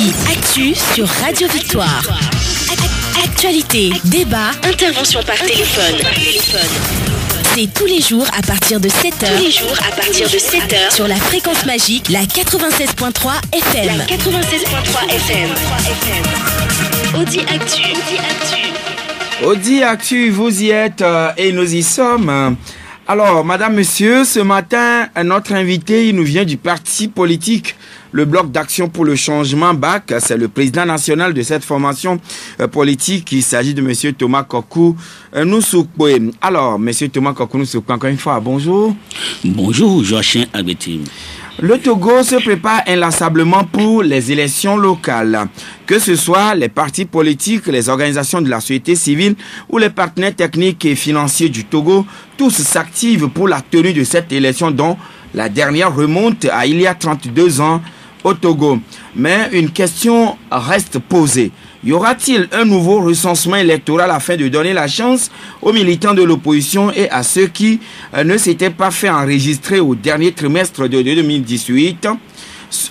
Audi Actu sur Radio Victoire. Actualité, débat, intervention par téléphone. C'est tous les jours à partir de 7h. Sur la fréquence magique, la 96.3 FM. Audi Actu. Audi Actu, vous y êtes et nous y sommes. Alors, madame, monsieur, ce matin, notre invité, il nous vient du parti politique, le Bloc d'Action pour le Changement, BAC. C'est le président national de cette formation politique. Il s'agit de monsieur Thomas Kokou Nousoukwe. Alors, monsieur Thomas Kokou Nousoukwe, encore une fois, bonjour. Bonjour, Joachim Agbetim. Le Togo se prépare inlassablement pour les élections locales. Que ce soit les partis politiques, les organisations de la société civile ou les partenaires techniques et financiers du Togo, tous s'activent pour la tenue de cette élection dont la dernière remonte à il y a 32 ans au Togo. Mais une question reste posée. Y aura-t-il un nouveau recensement électoral afin de donner la chance aux militants de l'opposition et à ceux qui ne s'étaient pas fait enregistrer au dernier trimestre de 2018?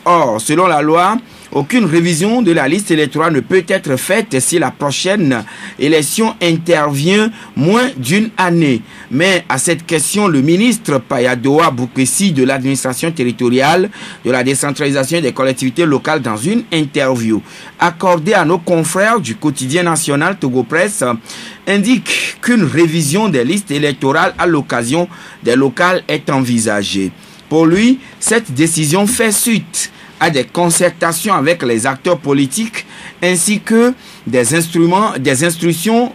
Or, selon la loi, aucune révision de la liste électorale ne peut être faite si la prochaine élection intervient moins d'une année. Mais à cette question, le ministre Payadoa Boukessi de l'administration territoriale, de la décentralisation et des collectivités locales, dans une interview accordée à nos confrères du quotidien national Togo Presse, indique qu'une révision des listes électorales à l'occasion des locales est envisagée. Pour lui, cette décision fait suite à des concertations avec les acteurs politiques ainsi que des instructions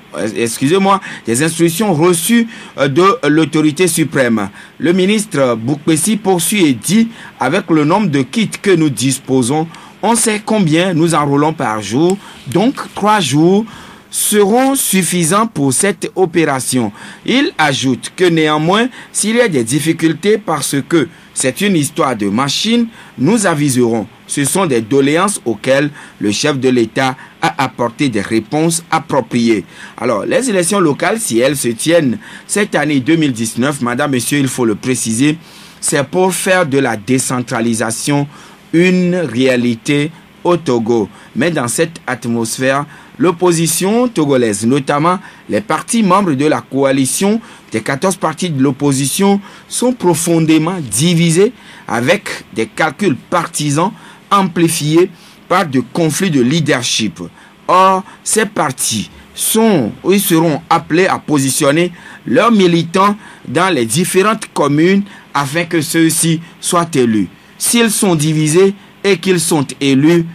reçues de l'autorité suprême. Le ministre Boukessi poursuit et dit, avec le nombre de kits que nous disposons, on sait combien nous enrôlons par jour, donc 3 jours seront suffisants pour cette opération. Il ajoute que néanmoins, s'il y a des difficultés parce que c'est une histoire de machine, nous aviserons. Ce sont des doléances auxquelles le chef de l'État a apporté des réponses appropriées. Alors, les élections locales, si elles se tiennent cette année 2019, madame, monsieur, il faut le préciser, c'est pour faire de la décentralisation une réalité au Togo. Mais dans cette atmosphère, l'opposition togolaise, notamment les partis membres de la coalition des 14 partis de l'opposition, sont profondément divisés avec des calculs partisans amplifiés par de conflits de leadership. Or, ces partis seront appelés à positionner leurs militants dans les différentes communes afin que ceux-ci soient élus. S'ils sont divisés et qu'ils sont élus,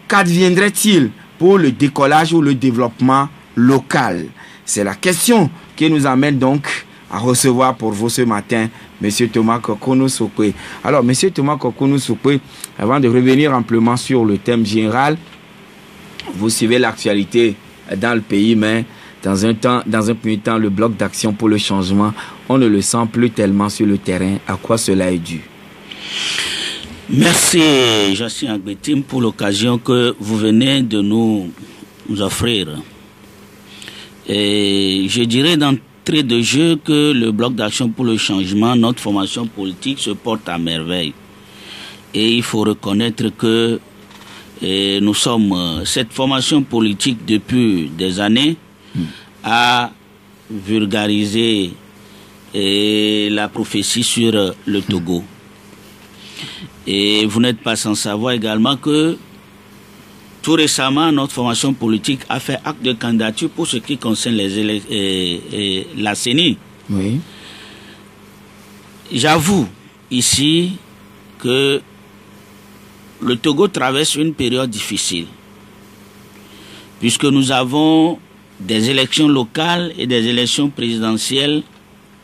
qu'adviendrait-il pour le décollage ou le développement local? C'est la question qui nous amène donc à recevoir pour vous ce matin M. Thomas Kokou Nousoukwe. Alors, M. Thomas Kokou Nousoukwe, avant de revenir amplement sur le thème général, vous suivez l'actualité dans le pays, mais dans un premier temps, le Bloc d'Action pour le Changement, on ne le sent plus tellement sur le terrain. À quoi cela est dû? Merci, Joachim Agbetim, pour l'occasion que vous venez de nous offrir. Et je dirais d'entrée de jeu que le Bloc d'Action pour le Changement, notre formation politique, se porte à merveille. Et il faut reconnaître que nous sommes, cette formation politique depuis des années a vulgarisé la prophétie sur le Togo. Et vous n'êtes pas sans savoir également que tout récemment, notre formation politique a fait acte de candidature pour ce qui concerne la CENI. Oui. J'avoue ici que le Togo traverse une période difficile, puisque nous avons des élections locales et des élections présidentielles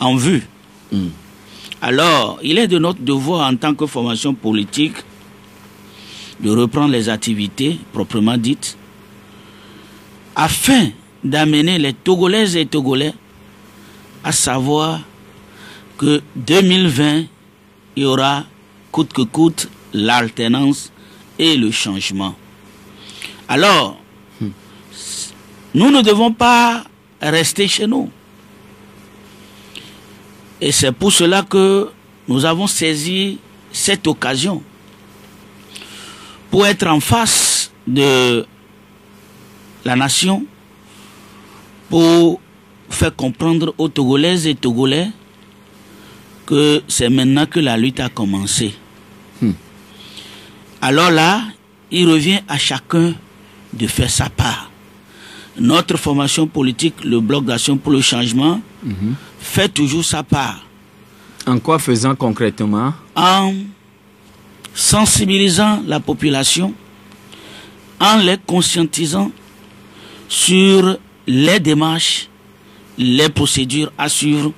en vue. Alors, il est de notre devoir en tant que formation politique de reprendre les activités proprement dites afin d'amener les Togolaises et Togolais à savoir que 2020, il y aura coûte que coûte l'alternance et le changement. Alors, nous ne devons pas rester chez nous. Et c'est pour cela que nous avons saisi cette occasion pour être en face de la nation pour faire comprendre aux Togolaises et Togolais que c'est maintenant que la lutte a commencé. Alors là, il revient à chacun de faire sa part. Notre formation politique, le Bloc d'action pour le changement, fait toujours sa part. En quoi faisant concrètement? En sensibilisant la population, en les conscientisant sur les démarches, les procédures à suivre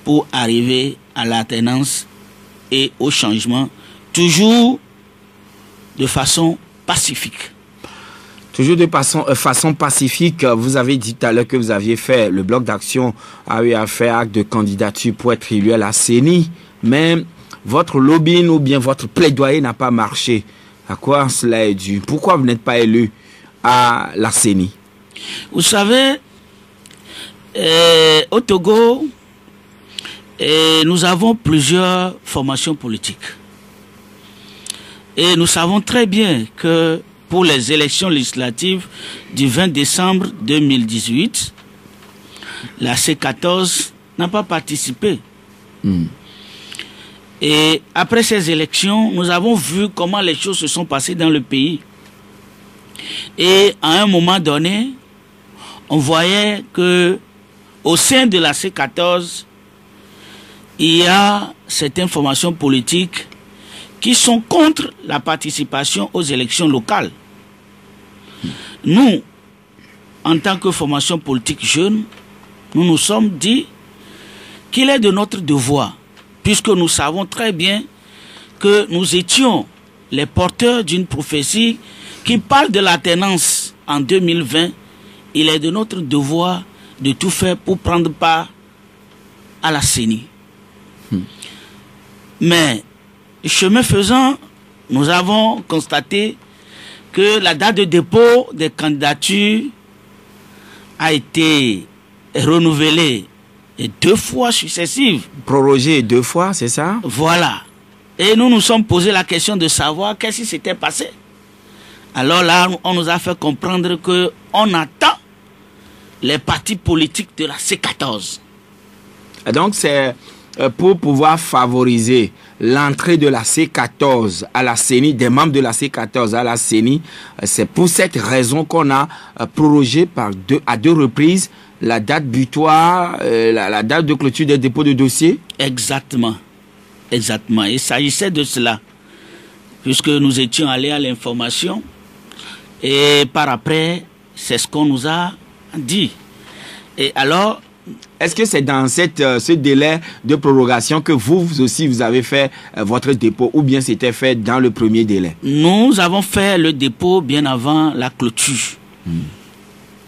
pour arriver à l'alternance et au changement, toujours de façon pacifique. Toujours de façon pacifique. Vous avez dit tout à l'heure que vous aviez fait, le Bloc d'action a eu à faire acte de candidature pour être élu à la CENI, mais votre lobbying ou bien votre plaidoyer n'a pas marché. À quoi cela est dû? Pourquoi vous n'êtes pas élu à la CENI? Vous savez, au Togo, nous avons plusieurs formations politiques. Et nous savons très bien que pour les élections législatives du 20 décembre 2018, la C14 n'a pas participé. Et après ces élections, nous avons vu comment les choses se sont passées dans le pays. Et à un moment donné, on voyait que au sein de la C14, il y a certaines formations politiques qui sont contre la participation aux élections locales. Nous, en tant que formation politique jeune, nous nous sommes dit qu'il est de notre devoir, puisque nous savons très bien que nous étions les porteurs d'une prophétie qui parle de l'alternance en 2020, il est de notre devoir de tout faire pour prendre part à la CENI. Mais, chemin faisant, nous avons constaté que la date de dépôt des candidatures a été renouvelée 2 fois successives. Prorogée 2 fois, c'est ça? Voilà. Et nous nous sommes posé la question de savoir qu'est-ce qui s'était passé. Alors là, on nous a fait comprendre qu'on attend les partis politiques de la C14. Et donc c'est pour pouvoir favoriser l'entrée de la C14 à la CENI, des membres de la C14 à la CENI, c'est pour cette raison qu'on a prorogé à 2 reprises la date butoir, la date de clôture des dépôts de dossiers. Exactement. Exactement. Il s'agissait de cela. Puisque nous étions allés à l'information et par après, c'est ce qu'on nous a dit. Et alors, est-ce que c'est dans ce délai de prorogation que vous aussi vous avez fait votre dépôt ou bien c'était fait dans le premier délai? Nous avons fait le dépôt bien avant la clôture.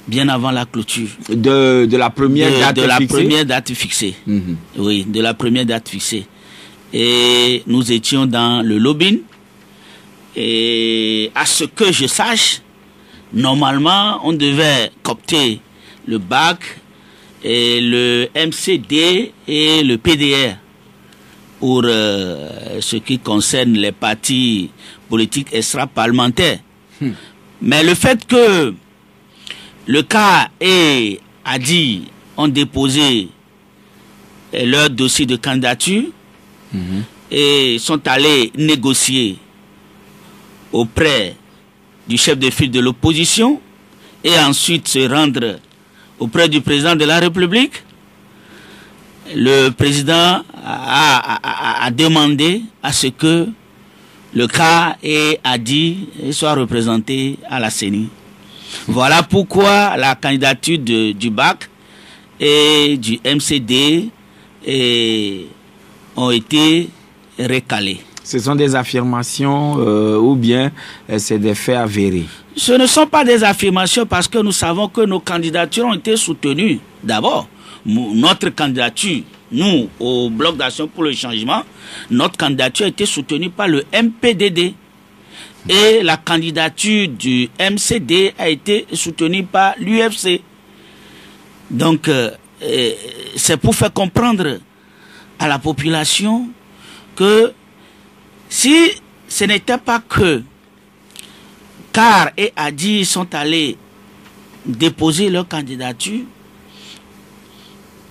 Bien avant la clôture. De la première date fixée? De la première date fixée. Oui, de la première date fixée. Et nous étions dans le lobbying. Et à ce que je sache, normalement, on devait coopter le BAC, et le MCD et le PDR pour ce qui concerne les partis politiques extra-parlementaires. Mais le fait que le CAR et ADI ont déposé leur dossier de candidature et sont allés négocier auprès du chef de file de l'opposition et ensuite se rendre auprès du président de la République, le président a demandé à ce que le CAR et ADI soient représentés à la CENI. Voilà pourquoi la candidature du BAC et du MCD ont été recalées. Ce sont des affirmations ou bien c'est des faits avérés? Ce ne sont pas des affirmations parce que nous savons que nos candidatures ont été soutenues. D'abord, notre candidature, nous, au Bloc d'action pour le changement, notre candidature a été soutenue par le MPDD. Et la candidature du MCD a été soutenue par l'UFC. Donc, c'est pour faire comprendre à la population que si ce n'était pas que Car et Adi sont allés déposer leur candidature.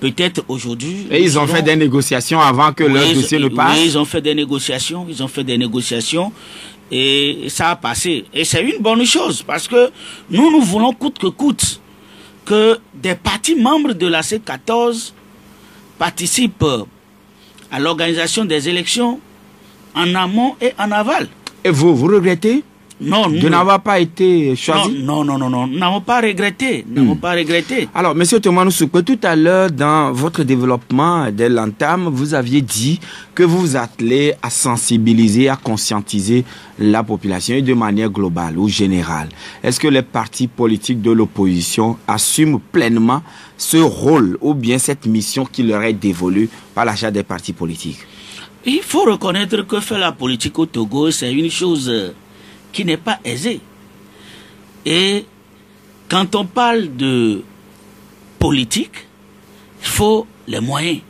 Peut-être aujourd'hui. Et ils ont fait des négociations avant que leur dossier ne passe. Oui, ils ont fait des négociations. Ils ont fait des négociations. Et ça a passé. Et c'est une bonne chose parce que nous voulons coûte que coûte que des partis membres de la C14 participent à l'organisation des élections en amont et en aval. Et vous regrettez de n'avoir pas été choisi? Non, nous n'avons pas regretté. Alors, M. Thomas Soupe, tout à l'heure, dans votre développement dès l'entame, vous aviez dit que vous vous attelez à sensibiliser, à conscientiser la population et de manière globale ou générale. Est-ce que les partis politiques de l'opposition assument pleinement ce rôle ou bien cette mission qui leur est dévolue par l'achat des partis politiques? Il faut reconnaître que faire la politique au Togo, c'est une chose qui n'est pas aisée. Et quand on parle de politique, il faut les moyens.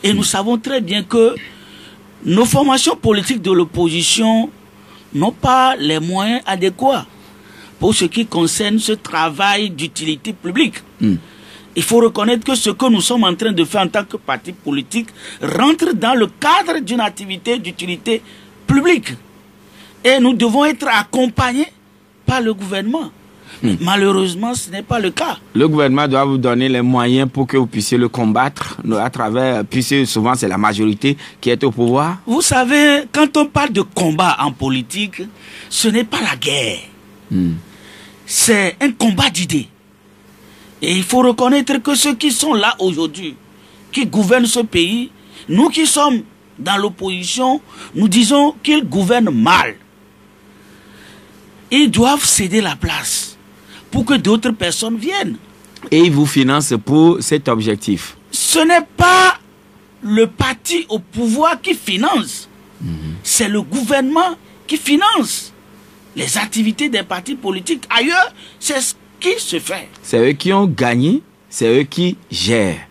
Et nous savons très bien que nos formations politiques de l'opposition n'ont pas les moyens adéquats pour ce qui concerne ce travail d'utilité publique. Il faut reconnaître que ce que nous sommes en train de faire en tant que parti politique rentre dans le cadre d'une activité d'utilité publique. Et nous devons être accompagnés par le gouvernement. Malheureusement, ce n'est pas le cas. Le gouvernement doit vous donner les moyens pour que vous puissiez le combattre à travers, puisque souvent c'est la majorité qui est au pouvoir. Vous savez, quand on parle de combat en politique, ce n'est pas la guerre. C'est un combat d'idées. Et il faut reconnaître que ceux qui sont là aujourd'hui, qui gouvernent ce pays, nous qui sommes dans l'opposition, nous disons qu'ils gouvernent mal. Ils doivent céder la place pour que d'autres personnes viennent. Et ils vous financent pour cet objectif. Ce n'est pas le parti au pouvoir qui finance. C'est le gouvernement qui finance les activités des partis politiques. Ailleurs, c'est ce qui se fait. C'est eux qui ont gagné, c'est eux qui gèrent.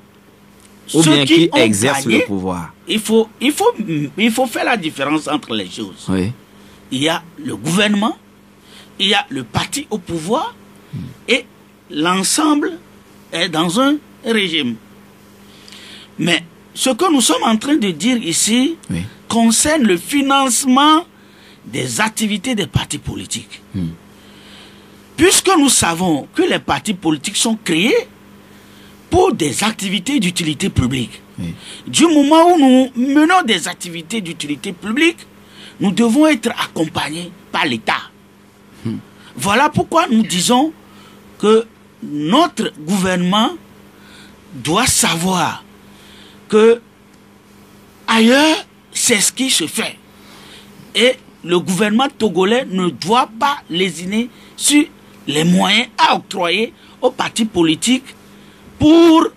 Ou bien qui exercent le pouvoir. Il faut faire la différence entre les choses. Oui. Il y a le gouvernement, il y a le parti au pouvoir, et l'ensemble est dans un régime. Mais ce que nous sommes en train de dire ici concerne le financement des activités des partis politiques. Puisque nous savons que les partis politiques sont créés pour des activités d'utilité publique. Du moment où nous menons des activités d'utilité publique, nous devons être accompagnés par l'État. Voilà pourquoi nous disons que notre gouvernement doit savoir que ailleurs, c'est ce qui se fait. Et le gouvernement togolais ne doit pas lésiner sur les moyens à octroyer aux partis politiques pour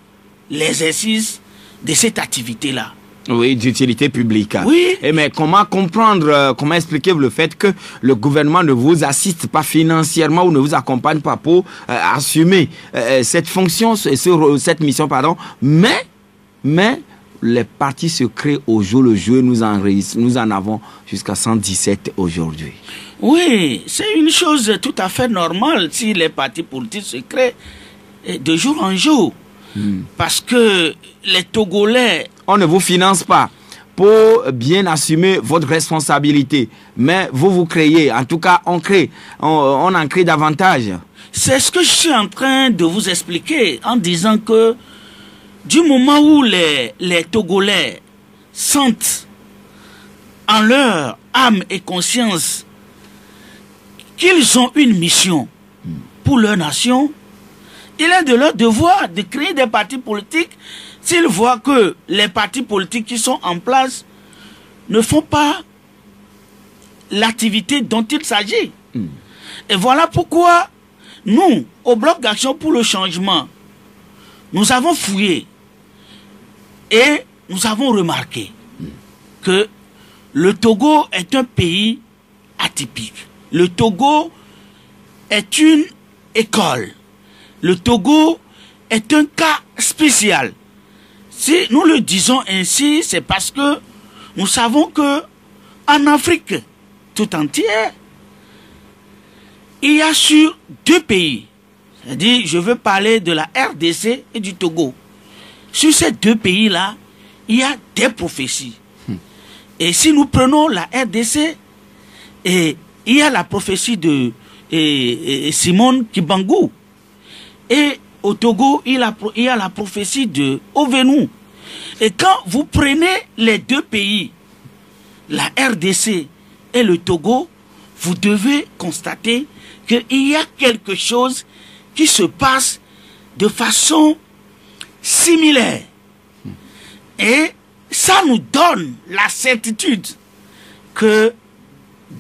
l'exercice de cette activité-là. Oui, d'utilité publique. Oui. Mais comment comprendre, comment expliquer le fait que le gouvernement ne vous assiste pas financièrement ou ne vous accompagne pas pour assumer cette fonction, cette mission, pardon, mais les partis se créent au jour le jour, nous en avons jusqu'à 117 aujourd'hui. Oui, c'est une chose tout à fait normale si les partis politiques se créent de jour en jour. Parce que les Togolais... On ne vous finance pas pour bien assumer votre responsabilité, mais vous créez, en tout cas on en crée davantage. C'est ce que je suis en train de vous expliquer en disant que du moment où les Togolais sentent en leur âme et conscience qu'ils ont une mission pour leur nation, il est de leur devoir de créer des partis politiques s'ils voient que les partis politiques qui sont en place ne font pas l'activité dont il s'agit. Et voilà pourquoi nous, au Bloc d'Action pour le Changement, nous avons fouillé et nous avons remarqué que le Togo est un pays atypique. Le Togo est une école. Le Togo est un cas spécial. Si nous le disons ainsi, c'est parce que nous savons que en Afrique tout entière, il y a sur 2 pays, c'est-à-dire je veux parler de la RDC et du Togo. Sur ces 2 pays-là, il y a des prophéties. Et si nous prenons la RDC, et il y a la prophétie de Simone Kibangou. Et au Togo, il y a la prophétie de Ovenu. Et quand vous prenez les 2 pays, la RDC et le Togo, vous devez constater qu'il y a quelque chose qui se passe de façon similaire. Et ça nous donne la certitude que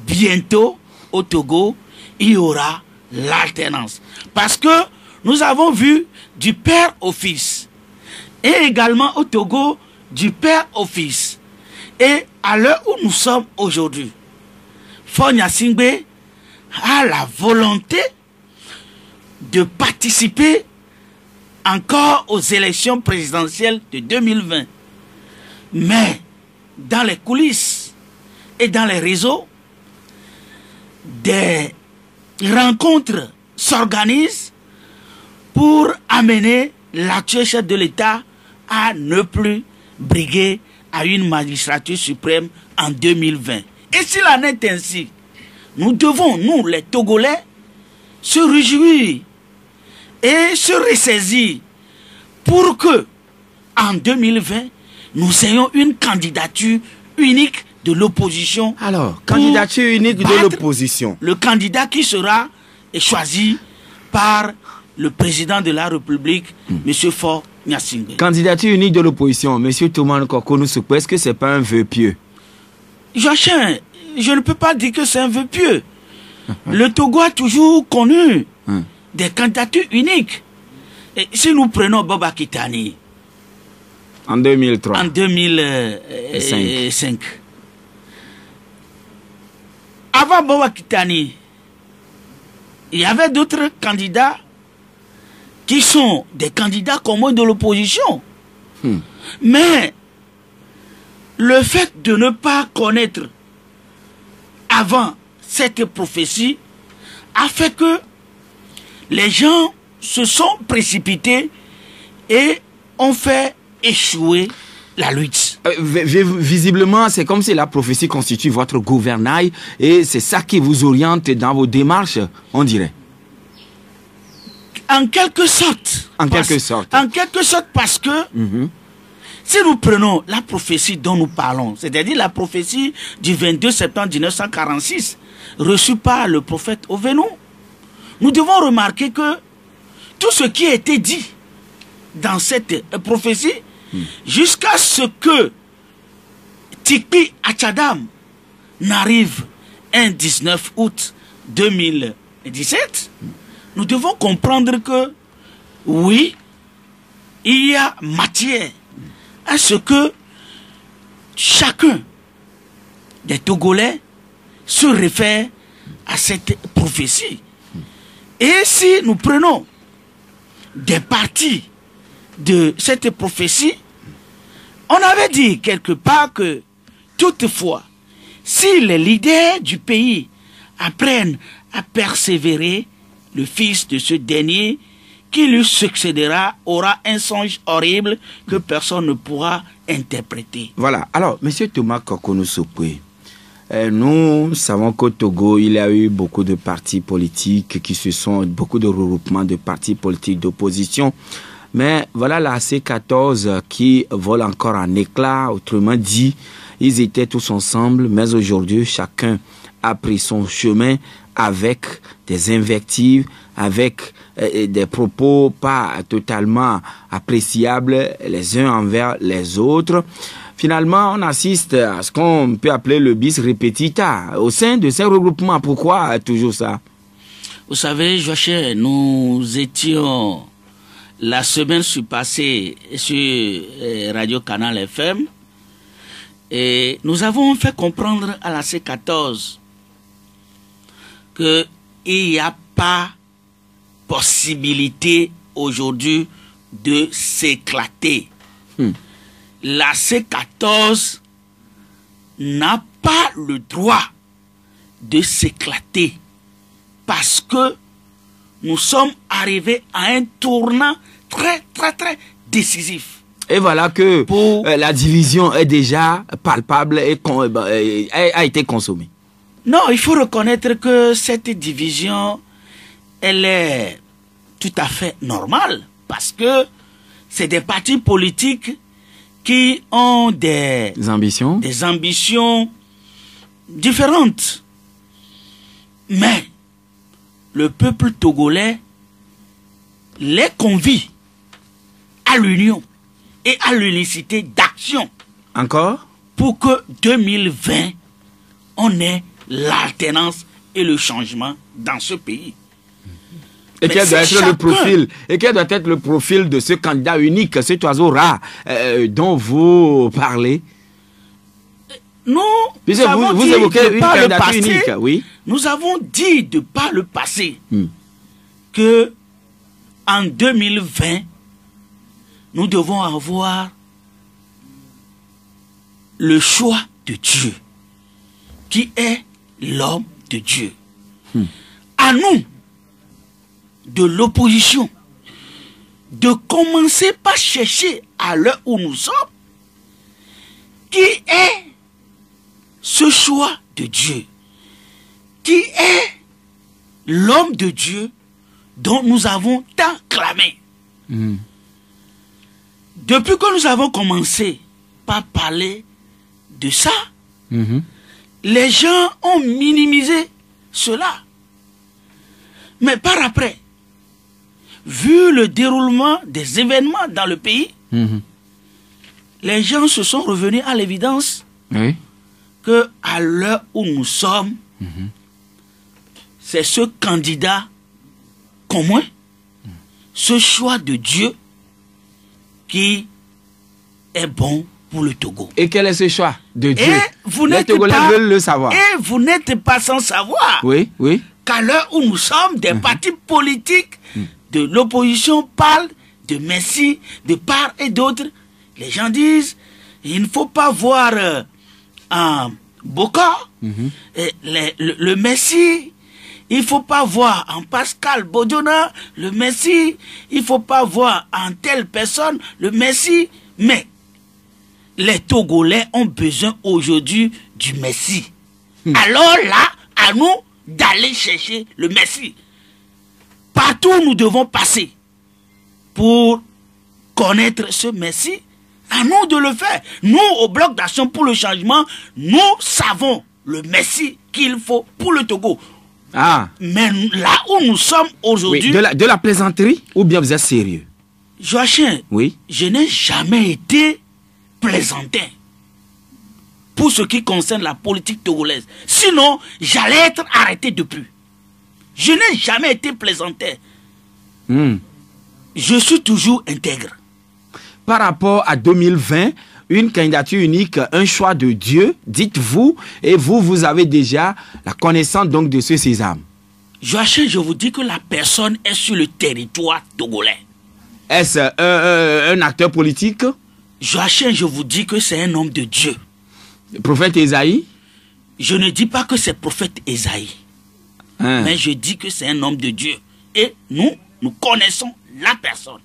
bientôt au Togo, il y aura l'alternance. Parce que nous avons vu du père au fils. Et également au Togo, du père au fils. Et à l'heure où nous sommes aujourd'hui, Faure Gnassingbé a la volonté de participer encore aux élections présidentielles de 2020. Mais dans les coulisses et dans les réseaux, des rencontres s'organisent pour amener l'actuel chef de l'État à ne plus briguer à une magistrature suprême en 2020. Et s'il en est ainsi, nous devons, nous les Togolais, se réjouir et se ressaisir pour que en 2020, nous ayons une candidature unique de l'opposition. Alors, candidature unique de l'opposition. Le candidat qui sera choisi par le président de la République, M. Faure Gnassingbé. Candidature unique de l'opposition, M. Thomas Nkokonou Soupe, est-ce que ce n'est pas un vœu pieux? Joachim, je ne peux pas dire que c'est un vœu pieux. Le Togo a toujours connu des candidatures uniques. Et si nous prenons Boba Kitani, en 2003. En 2005. Avant Boba Kitani, il y avait d'autres candidats qui sont des candidats communs de l'opposition. Mais le fait de ne pas connaître avant cette prophétie a fait que les gens se sont précipités et ont fait échouer la lutte. Visiblement, c'est comme si la prophétie constitue votre gouvernail et c'est ça qui vous oriente dans vos démarches, on dirait. En quelque sorte. En quelque sorte. En quelque sorte parce que si nous prenons la prophétie dont nous parlons, c'est-à-dire la prophétie du 22 septembre 1946, reçue par le prophète Ovenu, nous devons remarquer que tout ce qui a été dit dans cette prophétie, jusqu'à ce que Tikpi Achadam n'arrive un 19 août 2017, nous devons comprendre que, oui, il y a matière à ce que chacun des Togolais se réfère à cette prophétie. Et si nous prenons des parties de cette prophétie, on avait dit quelque part que toutefois, si les leaders du pays apprennent à persévérer, le fils de ce dernier qui lui succédera aura un songe horrible que personne ne pourra interpréter. Voilà. Alors, M. Thomas Nkokonou Soupe, nous savons qu'au Togo, il y a eu beaucoup de partis politiques beaucoup de regroupements de partis politiques d'opposition. Mais voilà la C14 qui vole encore en éclats. Autrement dit, ils étaient tous ensemble, mais aujourd'hui, chacun a pris son chemin avec des invectives, avec des propos pas totalement appréciables les uns envers les autres. Finalement, on assiste à ce qu'on peut appeler le bis repetita au sein de ces regroupements. Pourquoi toujours ça? Vous savez, Joachim, nous étions la semaine passée sur Radio Canal FM et nous avons fait comprendre à la C14 qu'il n'y a pas possibilité aujourd'hui de s'éclater. La C14 n'a pas le droit de s'éclater parce que nous sommes arrivés à un tournant très décisif. Et voilà que la division est déjà palpable et a été consommée. Non, il faut reconnaître que cette division, elle est tout à fait normale, parce que c'est des partis politiques qui ont des ambitions différentes. Mais le peuple togolais les convie à l'union et à l'unicité d'action. Encore? Pour que 2020, on ait l'alternance et le changement dans ce pays. Et quel doit être le profil de ce candidat unique, cet oiseau rare dont vous parlez? Nous vous évoquez une candidature unique, oui. Nous avons dit de par le passé que en 2020, nous devons avoir le choix de Dieu, qui est l'homme de Dieu. À nous, de l'opposition, de commencer par chercher à l'heure où nous sommes, qui est ce choix de Dieu, qui est l'homme de Dieu dont nous avons tant clamé. Depuis que nous avons commencé par parler de ça, les gens ont minimisé cela. Mais par après, vu le déroulement des événements dans le pays, les gens se sont revenus à l'évidence que à l'heure où nous sommes, c'est ce candidat commun, ce choix de Dieu qui est bon pour le Togo. Et quel est ce choix de Dieu? Les Togolais veulent le savoir. Et vous n'êtes pas sans savoir qu'à l'heure où nous sommes, des partis politiques de l'opposition parlent de Messie, de part et d'autre. Les gens disent, il ne faut pas voir en Bokar le Messie. Il ne faut pas voir en Pascal Bodjona le Messie. Il ne faut pas voir en telle personne le Messie. Mais les Togolais ont besoin aujourd'hui du Messie. Alors là, à nous d'aller chercher le Messie. Partout où nous devons passer pour connaître ce Messie, à nous de le faire. Nous, au Bloc d'Action pour le Changement, nous savons le Messie qu'il faut pour le Togo. Mais là où nous sommes aujourd'hui... De la plaisanterie ou bien vous êtes sérieux? Joachim, je n'ai jamais été plaisantin pour ce qui concerne la politique togolaise. Sinon, j'allais être arrêté depuis. Je n'ai jamais été plaisantin. Je suis toujours intègre. Par rapport à 2020, une candidature unique, un choix de Dieu, dites-vous, et vous avez déjà la connaissance donc de ce sésame. Joachim, je vous dis que la personne est sur le territoire togolais. Est-ce un acteur politique? Joachim, je vous dis que c'est un homme de Dieu. Le prophète Esaïe? Je ne dis pas que c'est prophète Esaïe. Mais je dis que c'est un homme de Dieu. Et nous connaissons la personne.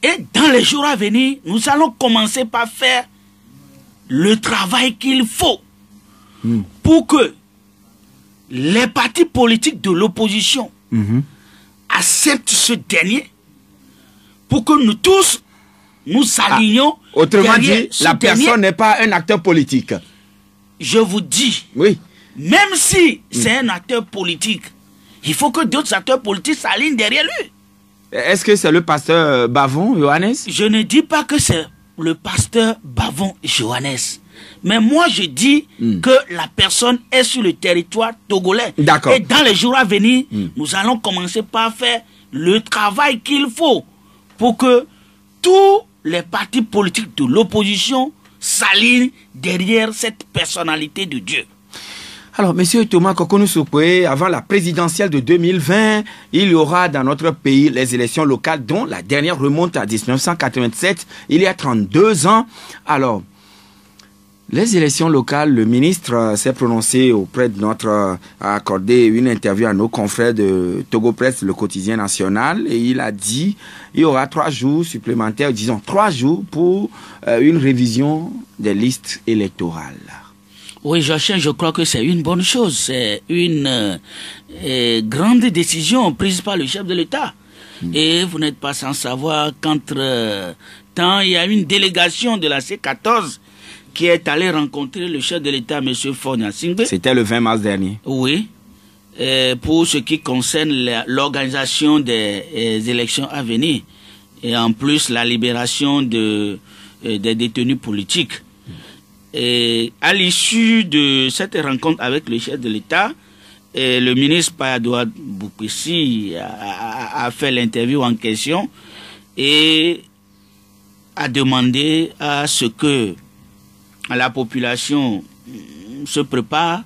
Et dans les jours à venir, nous allons commencer par faire le travail qu'il faut pour que les partis politiques de l'opposition acceptent ce dernier, pour que nous tous nous alignons. Autrement dit, la personne n'est pas un acteur politique. Je vous dis, même si c'est un acteur politique, il faut que d'autres acteurs politiques s'alignent derrière lui. Est-ce que c'est le pasteur Bavon, Johannes? Je ne dis pas que c'est le pasteur Bavon, Johannes. Mais moi, je dis que la personne est sur le territoire togolais. D'accord. Et dans les jours à venir, nous allons commencer par faire le travail qu'il faut pour que tous les partis politiques de l'opposition s'alignent derrière cette personnalité de Dieu. Alors, monsieur Thomas Kokonou Soukwe, avant la présidentielle de 2020, il y aura dans notre pays les élections locales, dont la dernière remonte à 1987, il y a 32 ans. Alors, Les élections locales, le ministre s'est prononcé auprès de a accordé une interview à nos confrères de Togo Presse, le quotidien national, et il a dit il y aura 3 jours supplémentaires, disons 3 jours pour une révision des listes électorales. Oui, Joachim, je crois que c'est une bonne chose. C'est une grande décision prise par le chef de l'État. Et vous n'êtes pas sans savoir qu'entre-temps, il y a une délégation de la C14 qui est allée rencontrer le chef de l'État, M. Faure Gnassingbé. C'était le 20 mars dernier. Oui. Pour ce qui concerne l'organisation des élections à venir. Et en plus, la libération des détenus politiques. Et à l'issue de cette rencontre avec le chef de l'État, le ministre Payadouad Boukpessi a fait l'interview en question et a demandé à ce que la population se prépare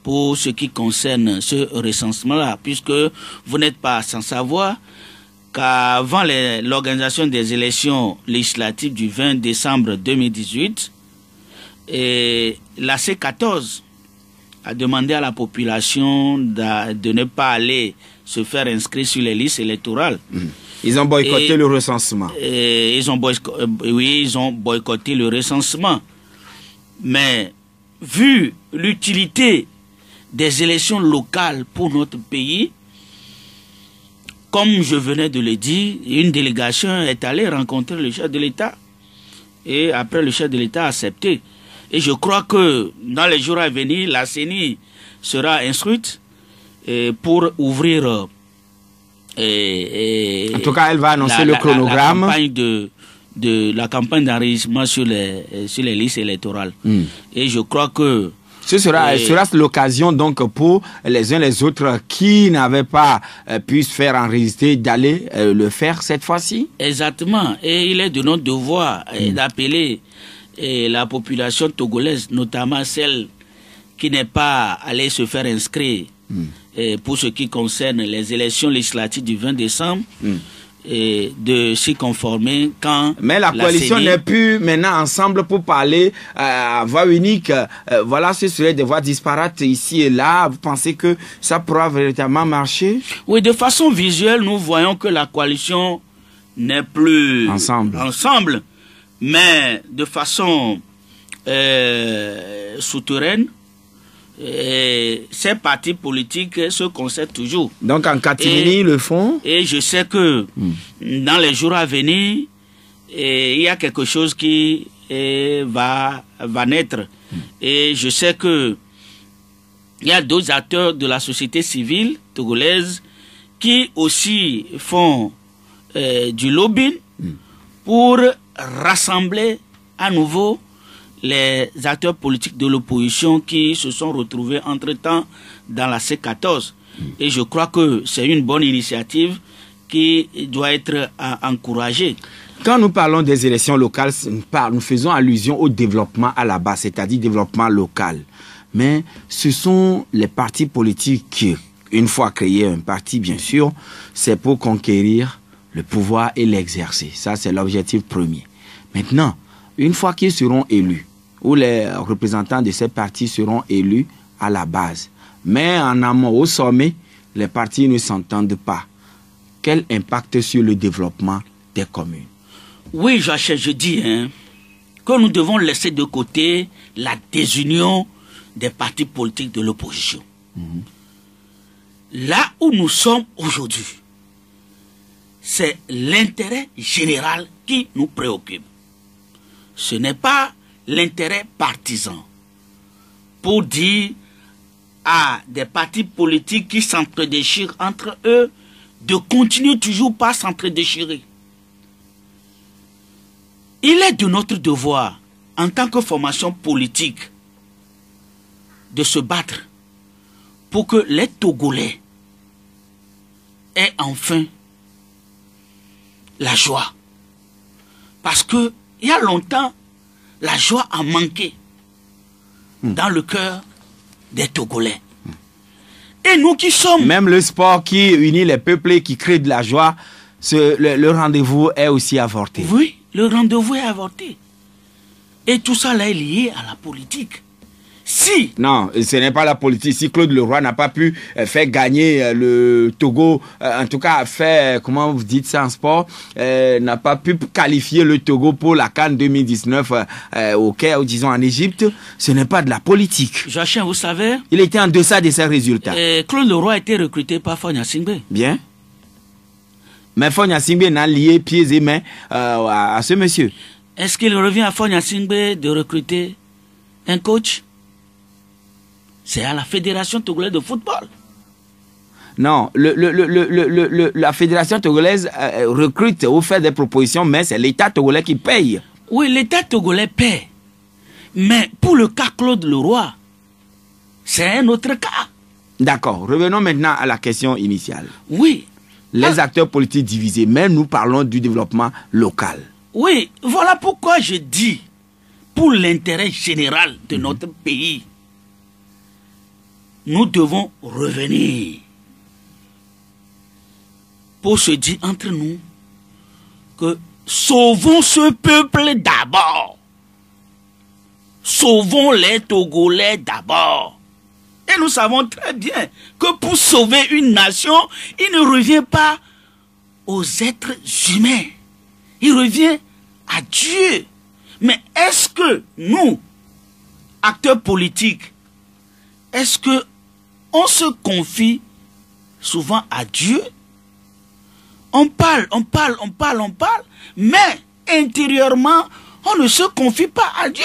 pour ce qui concerne ce recensement-là, puisque vous n'êtes pas sans savoir qu'avant l'organisation des élections législatives du 20 décembre 2018, et la C14 a demandé à la population de ne pas aller se faire inscrire sur les listes électorales. Ils ont boycotté le recensement. Ils ont boycotté le recensement. Mais vu l'utilité des élections locales pour notre pays, comme je venais de le dire, une délégation est allée rencontrer le chef de l'État. Et après, le chef de l'État a accepté. Et je crois que dans les jours à venir, la CENI sera instruite pour ouvrir... en tout cas, elle va annoncer le chronogramme. La campagne d'enregistrement sur les listes électorales. Et je crois que... Ce sera l'occasion donc pour les uns les autres qui n'avaient pas pu se faire enregistrer d'aller le faire cette fois-ci. Exactement. Et il est de notre devoir d'appeler la population togolaise, notamment celle qui n'est pas allée se faire inscrire pour ce qui concerne les élections législatives du 20 décembre, et de s'y conformer quand... Mais la coalition n'est plus maintenant ensemble pour parler à voix unique. Voilà, ce serait des voix disparates ici et là. Vous pensez que ça pourra véritablement marcher? Oui, de façon visuelle, nous voyons que la coalition n'est plus ensemble. Mais de façon souterraine, ces partis politiques se concèdent toujours. Donc en catimini, ils le font. Et je sais que dans les jours à venir, il y a quelque chose qui va naître. Et je sais que il y a d'autres acteurs de la société civile togolaise qui aussi font du lobbying pour rassembler à nouveau les acteurs politiques de l'opposition qui se sont retrouvés entre-temps dans la C14. Et je crois que c'est une bonne initiative qui doit être encouragée. Quand nous parlons des élections locales, nous faisons allusion au développement à la base, c'est-à-dire développement local. Mais ce sont les partis politiques qui, une fois créé un parti, bien sûr, c'est pour conquérir le pouvoir et l'exercer. Ça, c'est l'objectif premier. Maintenant, une fois qu'ils seront élus, où les représentants de ces partis seront élus à la base, mais en amont, au sommet, les partis ne s'entendent pas. Quel impact sur le développement des communes? Oui, je dis que nous devons laisser de côté la désunion des partis politiques de l'opposition. Là où nous sommes aujourd'hui, c'est l'intérêt général qui nous préoccupe. Ce n'est pas l'intérêt partisan. Pour dire à des partis politiques qui s'entredéchirent entre eux de continuer toujours pas s'entredéchirer. Il est de notre devoir, en tant que formation politique, de se battre pour que les Togolais aient enfin la joie. Parce que il y a longtemps, la joie a manqué dans le cœur des Togolais. Et nous qui sommes... Même le sport qui unit les peuples et qui crée de la joie, le rendez-vous est aussi avorté. Oui, le rendez-vous est avorté. Et tout ça là est lié à la politique. Si... Non, ce n'est pas la politique. Si Claude Leroy n'a pas pu faire gagner le Togo, en tout cas faire, comment vous dites ça en sport, n'a pas pu qualifier le Togo pour la CAN 2019 au Caire, ou disons en Égypte, ce n'est pas de la politique. Joachim, vous savez... Il était en deçà de ses résultats. Claude Leroy a été recruté par Fogna Singbe. Bien. Mais Fogna Singbe n'a lié pieds et mains à ce monsieur. Est-ce qu'il revient à Fogna Singbe de recruter un coach? C'est à la Fédération togolaise de football. Non, la Fédération togolaise recrute ou fait des propositions, mais c'est l'État togolais qui paye. Oui, l'État togolais paie. Mais pour le cas Claude Leroy, c'est un autre cas. D'accord. Revenons maintenant à la question initiale. Oui. Les acteurs politiques divisés, mais nous parlons du développement local. Oui, voilà pourquoi je dis, pour l'intérêt général de notre pays, nous devons revenir pour se dire entre nous que sauvons ce peuple d'abord. Sauvons les Togolais d'abord. Et nous savons très bien que pour sauver une nation, il ne revient pas aux êtres humains. Il revient à Dieu. Mais est-ce que nous, acteurs politiques, est-ce que on se confie souvent à Dieu? On parle, mais intérieurement, on ne se confie pas à Dieu.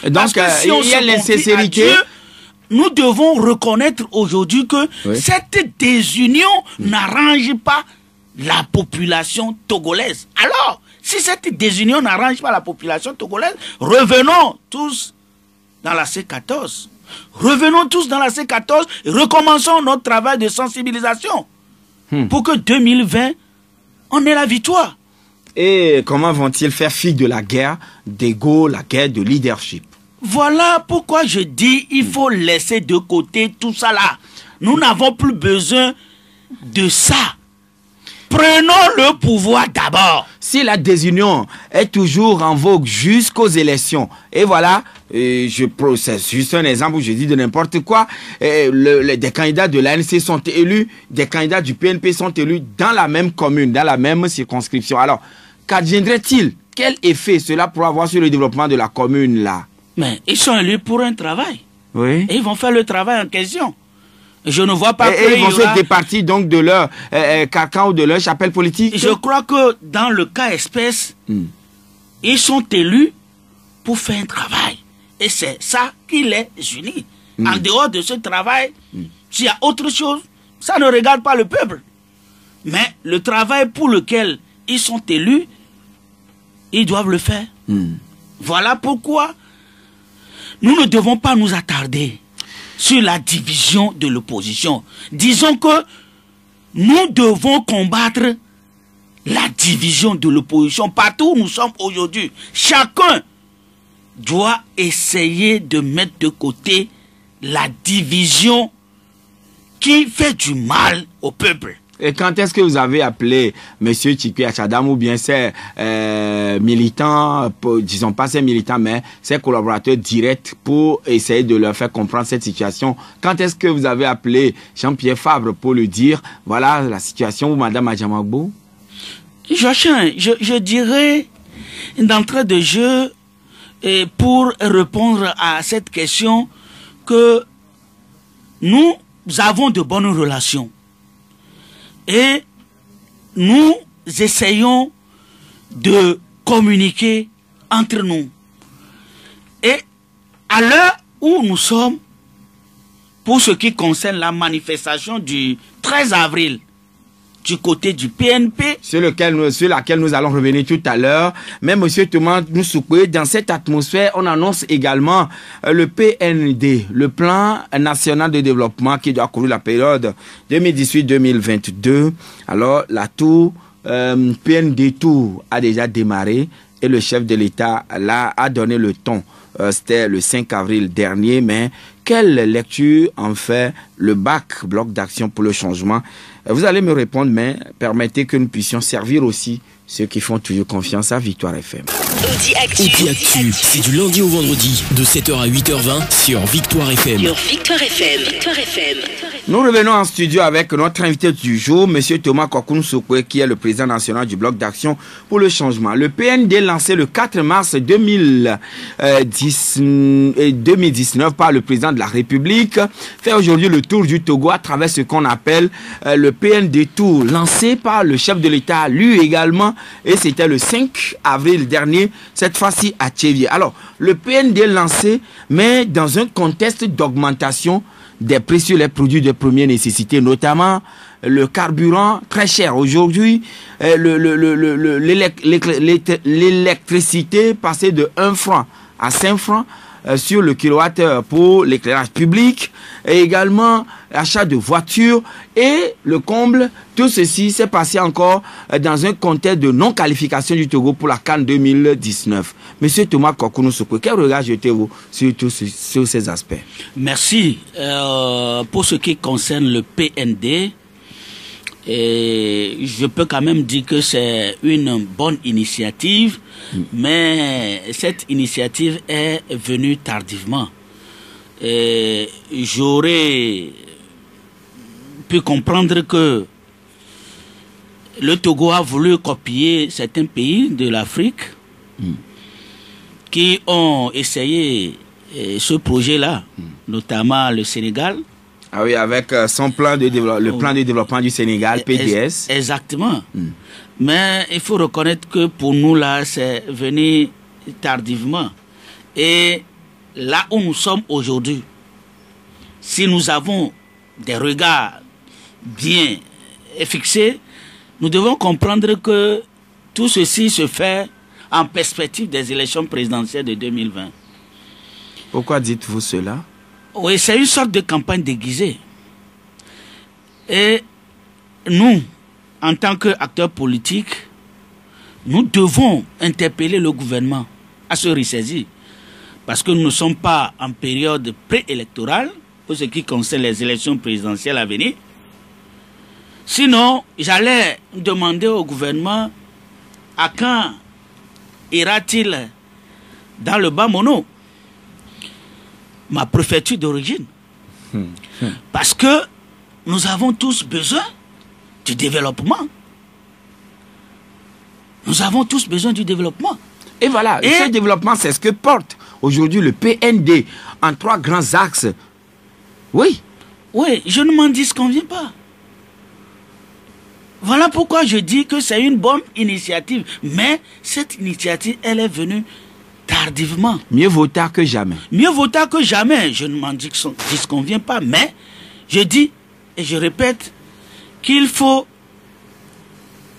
Donc, parce que si on il y a l'insincérité. Nous devons reconnaître aujourd'hui que cette désunion n'arrange pas la population togolaise. Alors, si cette désunion n'arrange pas la population togolaise, revenons tous dans la C14. Revenons tous dans la C14 et recommençons notre travail de sensibilisation pour que 2020, on ait la victoire. Et comment vont-ils faire fi de la guerre d'ego, la guerre de leadership? Voilà pourquoi je dis il faut laisser de côté tout ça là. Nous n'avons plus besoin de ça. Prenons le pouvoir d'abord. Si la désunion est toujours en vogue jusqu'aux élections, et voilà, je processe juste un exemple où je dis de n'importe quoi, des candidats de l'ANC sont élus, des candidats du PNP sont élus dans la même commune, dans la même circonscription. Alors, qu'adviendrait-il? Quel effet cela pourrait avoir sur le développement de la commune là? Mais ils sont élus pour un travail. Oui. Et ils vont faire le travail en question. Je ne vois pas et ils vont se départir donc de leur carcan ou de leur chapelle politique. Je crois que dans le cas espèce, ils sont élus pour faire un travail. Et c'est ça qui les unit. En dehors de ce travail, s'il y a autre chose, ça ne regarde pas le peuple. Mais le travail pour lequel ils sont élus, ils doivent le faire. Voilà pourquoi nous ne devons pas nous attarder sur la division de l'opposition. Disons que nous devons combattre la division de l'opposition partout où nous sommes aujourd'hui. Chacun doit essayer de mettre de côté la division qui fait du mal au peuple. Et quand est-ce que vous avez appelé M. Tchikwe Achadam ou bien ses militants, disons pas ses militants, mais ses collaborateurs directs pour essayer de leur faire comprendre cette situation? Quand est-ce que vous avez appelé Jean-Pierre Fabre pour lui dire, voilà la situation où Mme Adjamagbo? Joachim, je dirais d'entrée de jeu, pour répondre à cette question, que nous avons de bonnes relations. Et nous essayons de communiquer entre nous. Et à l'heure où nous sommes, pour ce qui concerne la manifestation du 13 avril, du côté du PNP, sur laquelle nous allons revenir tout à l'heure. Mais M. Thomas Nousoukwe, dans cette atmosphère, on annonce également le PND, le Plan National de Développement qui doit couvrir la période 2018-2022. Alors, la tour PND Tour a déjà démarré et le chef de l'État là a donné le ton. C'était le 5 avril dernier, mais quelle lecture en fait le BAC, Bloc d'action pour le changement, Vous allez me répondre, mais permettez que nous puissions servir aussi ceux qui font toujours confiance à Victoire FM. Audi Actu. Audi Actu, c'est du lundi au vendredi, de 7h à 8h20 sur Victoire FM. Sur Victoire FM. Victoire FM. Nous revenons en studio avec notre invité du jour, M. Thomas Kwaku Nsokwe, qui est le président national du Bloc d'action pour le changement. Le PND, lancé le 4 mars 2019 par le président de la République, fait aujourd'hui le tour du Togo à travers ce qu'on appelle le PND Tour, lancé par le chef de l'État, lui également, et c'était le 5 avril dernier, cette fois-ci à Tchévier. Alors, le PND lancé, mais dans un contexte d'augmentation des prix sur les produits de première nécessité, notamment le carburant très cher aujourd'hui, l'électricité passée de 1 franc à 5 francs sur le kilowattheure pour l'éclairage public, et également l'achat de voitures, et le comble, tout ceci s'est passé encore dans un contexte de non-qualification du Togo pour la CAN 2019. Monsieur Thomas Kwaku Nsokwe, quel regard jetez-vous sur ces aspects? Merci. Pour ce qui concerne le PND, je peux quand même dire que c'est une bonne initiative, mais cette initiative est venue tardivement. J'aurais pu comprendre que le Togo a voulu copier certains pays de l'Afrique qui ont essayé ce projet-là, notamment le Sénégal. Ah oui, avec son plan de le plan de développement du Sénégal, PDS. Exactement. Mais il faut reconnaître que pour nous, là, c'est venu tardivement. Et là où nous sommes aujourd'hui, si nous avons des regards bien fixés, nous devons comprendre que tout ceci se fait en perspective des élections présidentielles de 2020. Pourquoi dites-vous cela? Oui, c'est une sorte de campagne déguisée. Et nous, en tant qu'acteurs politiques, nous devons interpeller le gouvernement à se ressaisir. Parce que nous ne sommes pas en période préélectorale pour ce qui concerne les élections présidentielles à venir. Sinon, j'allais demander au gouvernement à quand ira-t-il dans le bas mono, ma préfecture d'origine. Parce que nous avons tous besoin du développement. Nous avons tous besoin du développement. Et voilà, ce développement, c'est ce que porte aujourd'hui le PND en 3 grands axes. Oui. Oui, je ne m'en disconviens pas. Voilà pourquoi je dis que c'est une bonne initiative. Mais cette initiative, elle est venue tardivement. Mieux vaut tard que jamais. Mieux vaut tard que jamais. Je ne m'en disconviens pas. Mais je dis et je répète qu'il faut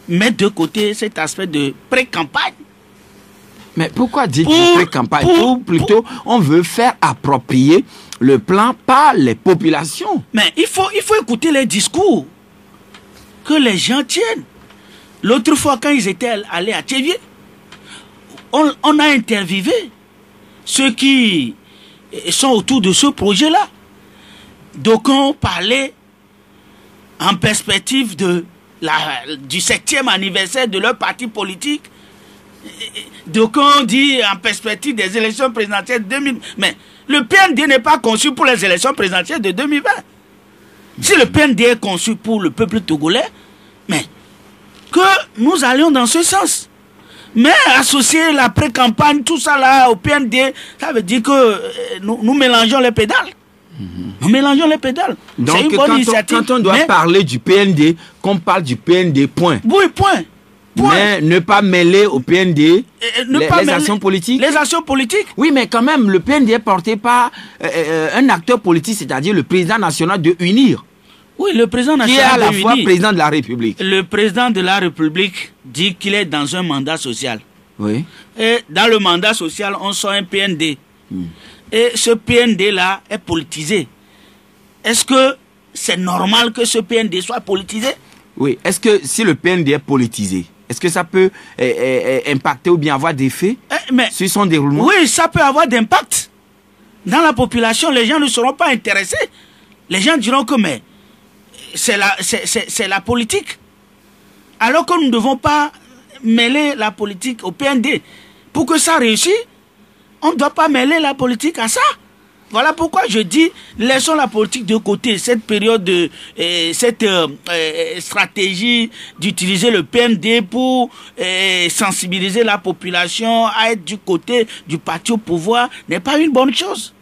mettre de côté cet aspect de pré-campagne. Mais pourquoi dites-vous pré-campagne? Ou plutôt, on veut faire approprier le plan par les populations. Mais il faut écouter les discours que les gens tiennent. L'autre fois, quand ils étaient allés à Tchévier, on a interviewé ceux qui sont autour de ce projet-là. D'aucuns parlaient en perspective du 7e anniversaire de leur parti politique. D'aucuns disent en perspective des élections présidentielles de 2020. Mais le PND n'est pas conçu pour les élections présidentielles de 2020. Si le PND est conçu pour le peuple togolais, mais que nous allions dans ce sens. Mais associer la pré-campagne, tout ça là au PND, ça veut dire que nous mélangeons les pédales. Nous mélangeons les pédales. Donc une bonne initiative, quand on doit parler du PND, qu'on parle du PND, point. Oui, point. Mais ne pas mêler au PND les actions politiques. Les actions politiques. Oui, mais quand même, le PND est porté par un acteur politique, c'est-à-dire le président national de UNIR. Oui, le président national qui est à la fois président de la République. Le président de la République dit qu'il est dans un mandat social. Oui. Et dans le mandat social, on sort un PND. Et ce PND-là est politisé. Est-ce que c'est normal que ce PND soit politisé? Oui. Est-ce que si le PND est politisé, est-ce que ça peut impacter ou bien avoir des effets sur son déroulement? Oui, ça peut avoir d'impact. Dans la population, les gens ne seront pas intéressés. Les gens diront que mais c'est la politique. Alors que nous ne devons pas mêler la politique au PND. Pour que ça réussisse, on ne doit pas mêler la politique à ça. Voilà pourquoi je dis, laissons la politique de côté. Cette période de cette stratégie d'utiliser le PND pour sensibiliser la population à être du côté du parti au pouvoir n'est pas une bonne chose.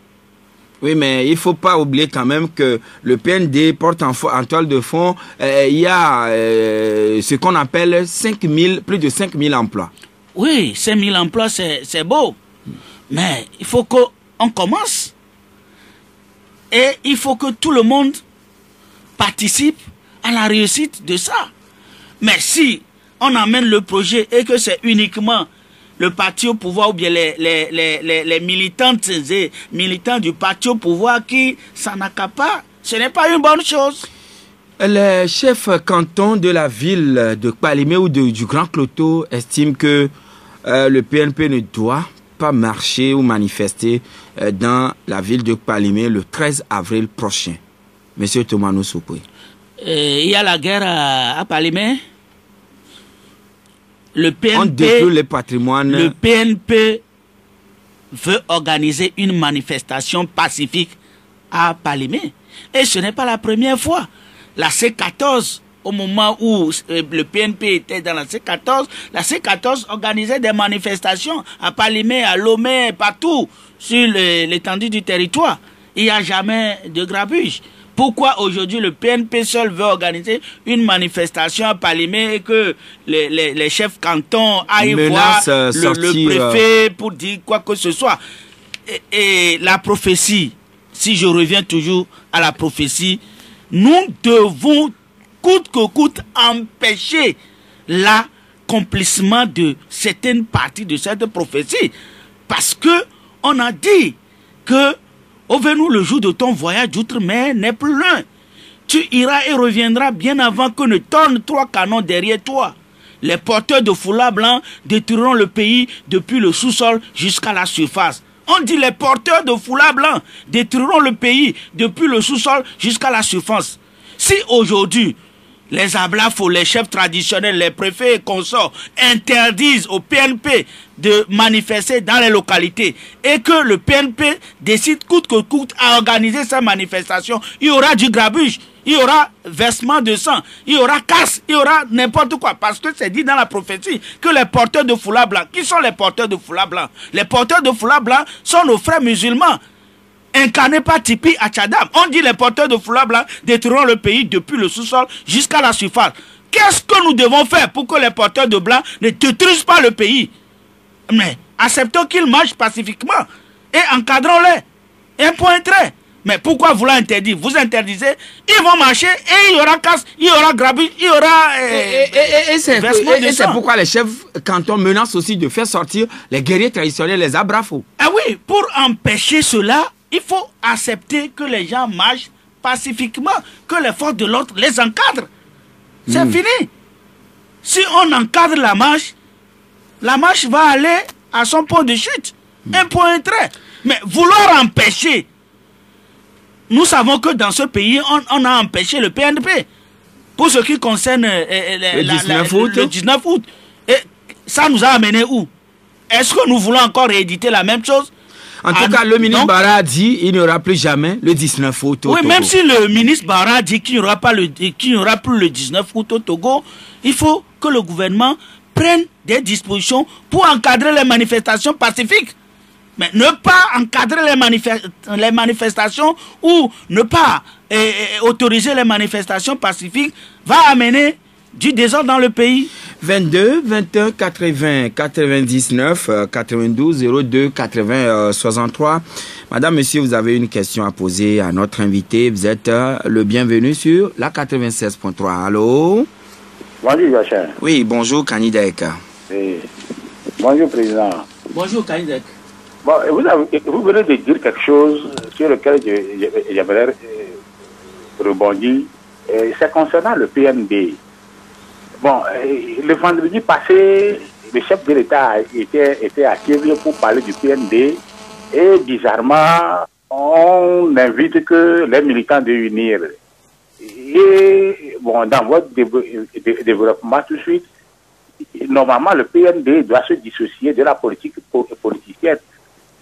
Oui, mais il ne faut pas oublier quand même que le PND porte en toile de fond, il y a ce qu'on appelle plus de 5 000 emplois. Oui, 5 000 emplois, c'est beau. Mais il faut qu'on commence. Et il faut que tout le monde participe à la réussite de ça. Mais si on amène le projet et que c'est uniquement le parti au pouvoir ou bien les militantes et militants du parti au pouvoir qui s'en accaparent, ce n'est pas une bonne chose. Le chef canton de la ville de Kpalimé ou du Grand Cloto estime que le PNP ne doit pas marcher ou manifester dans la ville de Kpalimé le 13 avril prochain. Monsieur Tomano Soupoué. Il y a la guerre à Kpalimé. Le On détruit le patrimoine. Le PNP veut organiser une manifestation pacifique à Kpalimé. Et ce n'est pas la première fois. La C14, au moment où le PNP était dans la C14 organisait des manifestations à Kpalimé, à Lomé, partout sur l'étendue du territoire. Il n'y a jamais de grabuge. Pourquoi aujourd'hui le PNP seul veut organiser une manifestation à Kpalimé et que les chefs cantons aillent voir le préfet pour dire quoi que ce soit? Et la prophétie, si je reviens toujours à la prophétie, nous devons coûte que coûte empêcher l'accomplissement de certaines parties de cette prophétie. Parce que on a dit que au venu le jour de ton voyage d'outre-mer n'est plus loin. Tu iras et reviendras bien avant que ne tournent 3 canons derrière toi. Les porteurs de foulards blancs détruiront le pays depuis le sous-sol jusqu'à la surface. On dit les porteurs de foulards blancs détruiront le pays depuis le sous-sol jusqu'à la surface. Si aujourd'hui, les ablafos, les chefs traditionnels, les préfets et consorts interdisent au PNP de manifester dans les localités et que le PNP décide coûte que coûte à organiser ces manifestations, il y aura du grabuge, il y aura versement de sang, il y aura casse, il y aura n'importe quoi. Parce que c'est dit dans la prophétie que les porteurs de foulards blancs, qui sont les porteurs de foulards blancs? Les porteurs de foulards blancs sont nos frères musulmans. Incarné par Tipi Achadam. On dit les porteurs de foulards blancs détruiront le pays depuis le sous-sol jusqu'à la surface. Qu'est-ce que nous devons faire pour que les porteurs de blancs ne détruisent pas le pays? Mais acceptons qu'ils marchent pacifiquement et encadrons-les. Un point trait. Mais pourquoi vous l'interdisez? Vous interdisez, ils vont marcher et il y aura casse, il y aura grabuge, il y aura... Et c'est pourquoi les chefs cantons menacent aussi de faire sortir les guerriers traditionnels, les abrafos. Ah oui, pour empêcher cela, il faut accepter que les gens marchent pacifiquement, que les forces de l'ordre les encadrent. C'est fini. Si on encadre la marche va aller à son point de chute. Un point trait. Mais vouloir empêcher, nous savons que dans ce pays, on a empêché le PNP. Pour ce qui concerne le 19 août. Et ça nous a amené où? Est-ce que nous voulons encore rééditer la même chose? En tout cas, le ministre Bara a dit qu'il n'y aura plus jamais le 19 août au Togo. Même si le ministre Bara dit qu'il n'y aura plus le 19 août au Togo, il faut que le gouvernement prenne des dispositions pour encadrer les manifestations pacifiques. Mais ne pas encadrer les manifestations ou ne pas autoriser les manifestations pacifiques va amener du désordre dans le pays. 22 21 80 99 92 02 80 63. Madame, monsieur, vous avez une question à poser à notre invité. Vous êtes le bienvenu sur la 96.3. Allô? Bonjour, Yachin. Oui, bonjour, Kanidek. Bonjour, Président. Bonjour, Kanidek. Bon, vous venez de dire quelque chose sur lequel j'aimerais rebondir. C'est concernant le PND. Bon, le vendredi passé, le chef de l'État était à Kiev pour parler du PND et bizarrement, on invite que les militants de UNIR. Et bon, dans votre développement tout de suite, normalement, le PND doit se dissocier de la politique politicienne.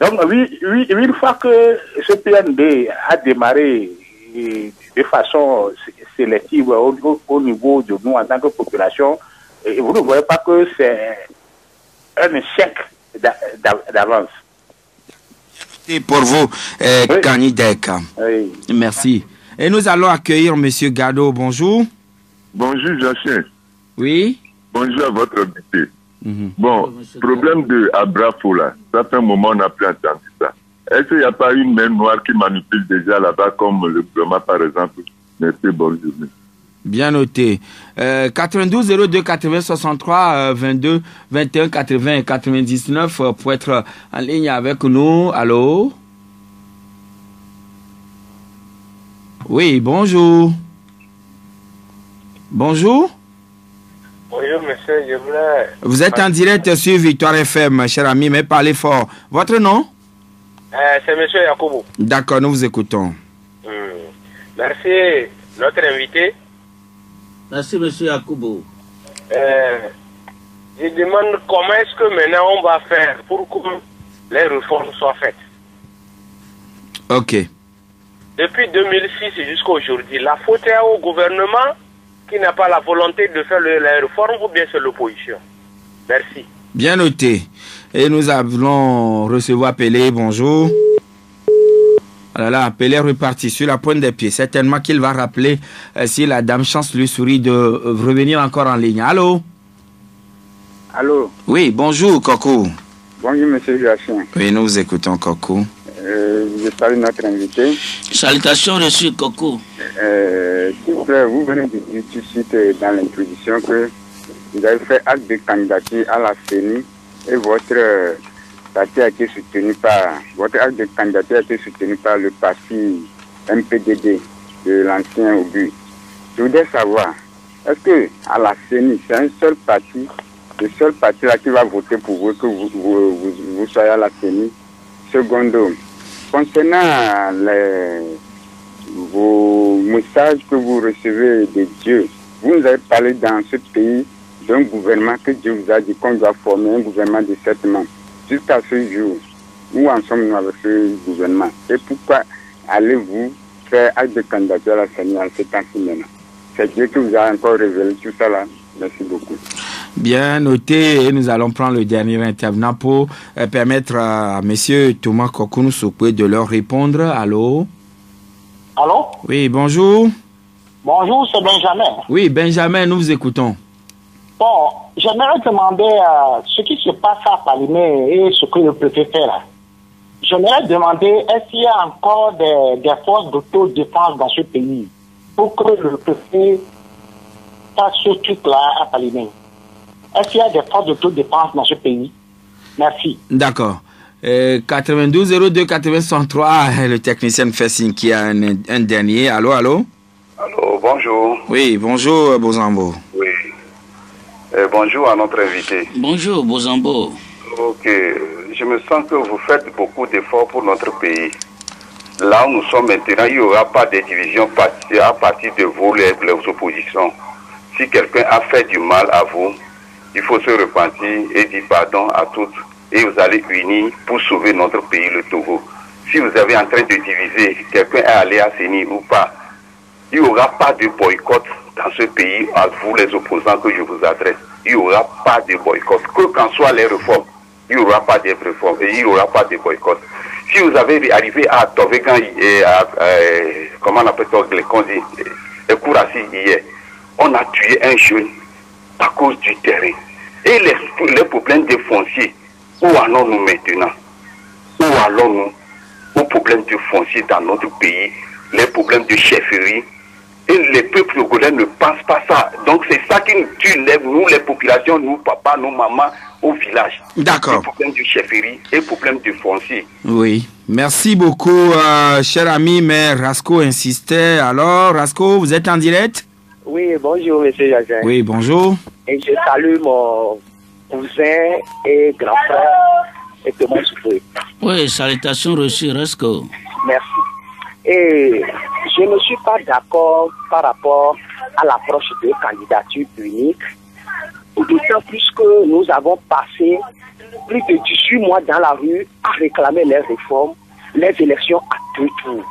Donc, oui, une fois que ce PND a démarré de façon sélective au niveau de nous en tant que population, vous ne voyez pas que c'est un échec d'avance. Et pour vous, Oui. Kanidek. Oui. Merci. Et nous allons accueillir M. Gado. Bonjour. Bonjour, Jachin. Oui. Bonjour à votre invité. Bon, problème de Abrafo là, ça fait un moment on n'a plus entendu ça. Est-ce qu'il n'y a pas une main noire qui manipule déjà là-bas comme le gouvernement par exemple? Merci, bonne journée. Bien noté. 92 02 80 63 22 21 80 et 99 pour être en ligne avec nous. Allô? Oui, bonjour. Bonjour. Bonjour, monsieur, je voulais... Vous êtes en direct sur Victoire FM, cher ami, mais parlez fort. Votre nom? c'est monsieur Yakoubou. D'accord, nous vous écoutons. Merci, notre invité. Merci, monsieur Yakubo. Je demande comment est-ce que maintenant on va faire pour que les réformes soient faites. Ok. Depuis 2006 jusqu'à aujourd'hui, la faute est au gouvernement qui n'a pas la volonté de faire les réformes ou bien c'est l'opposition. Merci. Bien noté. Et nous allons recevoir Pelé. Bonjour. Voilà, Pelé est reparti sur la pointe des pieds. Certainement qu'il va rappeler si la dame chance lui sourit de revenir encore en ligne. Allô? Allô? Oui, bonjour Coco. Bonjour monsieur Jachin. Oui, nous vous écoutons Coco. Je salue notre invité. Salutations reçues, Coco. S'il vous plaît, vous venez de dire tout de suite dans l'introduction que vous avez fait acte de candidature à la CENI et votre parti a été soutenu par, votre acte de candidature a été soutenu par le parti MPDD de l'ancien Obu. Je voudrais savoir, est-ce que à la CENI, c'est un seul parti, le seul parti là qui va voter pour vous, que vous soyez à la CENI? Secondo, concernant vos messages que vous recevez de Dieu, vous nous avez parlé dans ce pays d'un gouvernement que Dieu vous a dit qu'on doit former un gouvernement de 7 membres. Jusqu'à ce jour, où en sommes-nous avec ce gouvernement? Et pourquoi allez-vous faire acte de candidature à la CENI en ce temps-ci maintenant? C'est Dieu qui vous a encore révélé tout ça là. Merci beaucoup. Bien noté, et nous allons prendre le dernier intervenant pour permettre à M. Thomas Kokounou Sokwe de leur répondre. Allô? Allô? Oui, bonjour. Bonjour, c'est Benjamin. Oui, Benjamin, nous vous écoutons. Bon, j'aimerais demander ce qui se passe à Palimé et ce que le préfet fait là. J'aimerais demander, est-ce qu'il y a encore des forces d'autodéfense dans ce pays pour que le préfet fasse ce truc-là à Palimé? Est-ce qu'il y a des forces d'autodéfense dans ce pays? Merci. D'accord. 92 02 83, le technicien fait signe qu'il y a un dernier. Allô, allô? Allô, bonjour. Oui, bonjour Bozambo. Oui. Bonjour à notre invité. Bonjour, Bozambo. Ok, je me sens que vous faites beaucoup d'efforts pour notre pays. Là où nous sommes maintenant, il n'y aura pas de division à partir de vous, les oppositions. Si quelqu'un a fait du mal à vous, il faut se repentir et dire pardon à toutes. Et vous allez unir pour sauver notre pays, le Togo. Si vous avez en train de diviser, quelqu'un est allé à CENI ou pas, il n'y aura pas de boycott dans ce pays, à vous les opposants que je vous adresse. Il n'y aura pas de boycott. Que qu'en soient les réformes, il n'y aura pas de réformes et il n'y aura pas de boycott. Si vous avez arrivé à Tovegan et à, comment on appelle ça, les Kourassi hier, on a tué un jeune à cause du terrain. Et les problèmes de foncier, où allons-nous maintenant? Où allons-nous aux problèmes de foncier dans notre pays, les problèmes de chefferie? Et les peuples togolais ne pensent pas ça. Donc c'est ça qui nous tue, nous les populations, nous papas, nous mamans, au village. D'accord. Les problèmes de chefferie et les problèmes de foncier. Oui. Merci beaucoup, cher ami, mais Rasco insistait. Alors, Rasco, vous êtes en direct? Oui, bonjour, monsieur Jacin. Oui, bonjour. Et je salue mon cousin et grand frère, et Thomas Souffré. Oui, salutations reçues, Rasco. Merci. Et je ne suis pas d'accord par rapport à l'approche de candidature unique. D'autant plus que nous avons passé plus de 18 mois dans la rue à réclamer les réformes, les élections à 2 tours.